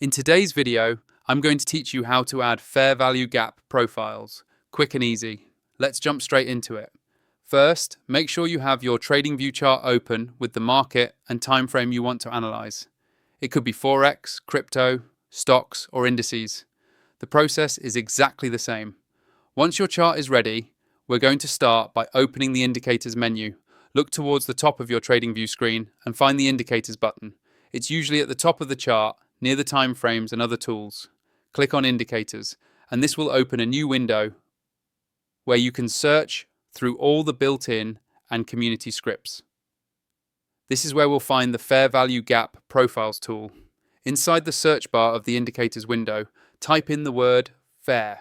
In today's video, I'm going to teach you how to add fair value gap profiles. Quick and easy. Let's jump straight into it. First, make sure you have your Tradingview chart open with the market and time frame you want to analyze. It could be forex, crypto, stocks, or indices. The process is exactly the same. Once your chart is ready, we're going to start by opening the indicators menu. Look towards the top of your Tradingview screen and find the indicators button. It's usually at the top of the chart, near the time frames and other tools. Click on indicators, and this will open a new window where you can search through all the built-in and community scripts. This is where we'll find the Fair Value Gap Profiles tool. Inside the search bar of the indicators window, type in the word FAIR.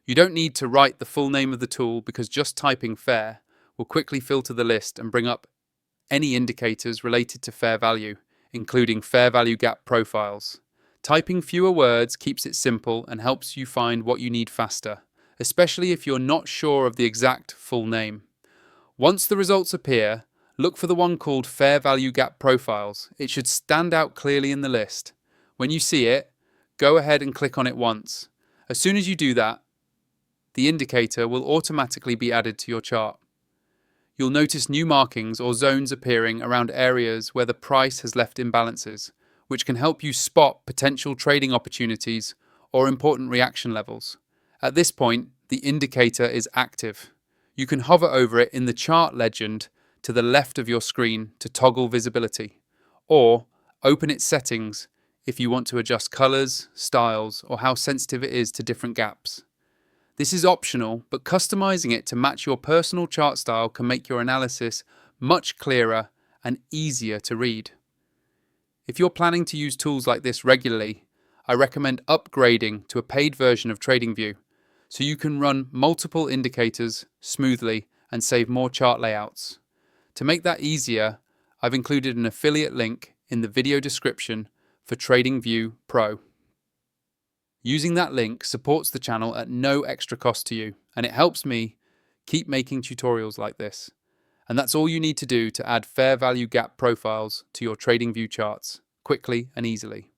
You don't need to write the full name of the tool because just typing FAIR will quickly filter the list and bring up any indicators related to fair value, including fair value gap profiles. Typing fewer words keeps it simple and helps you find what you need faster, especially if you're not sure of the exact full name. Once the results appear, look for the one called Fair Value Gap Profiles. It should stand out clearly in the list. When you see it, go ahead and click on it once. As soon as you do that, the indicator will automatically be added to your chart. You'll notice new markings or zones appearing around areas where the price has left imbalances, which can help you spot potential trading opportunities or important reaction levels. At this point, the indicator is active. You can hover over it in the chart legend to the left of your screen to toggle visibility, or open its settings if you want to adjust colors, styles, or how sensitive it is to different gaps. This is optional, but customizing it to match your personal chart style can make your analysis much clearer and easier to read. If you're planning to use tools like this regularly, I recommend upgrading to a paid version of Tradingview so you can run multiple indicators smoothly and save more chart layouts. To make that easier, I've included an affiliate link in the video description for Tradingview Pro. Using that link supports the channel at no extra cost to you, and it helps me keep making tutorials like this. And that's all you need to do to add fair value gap profiles to your Tradingview charts quickly and easily.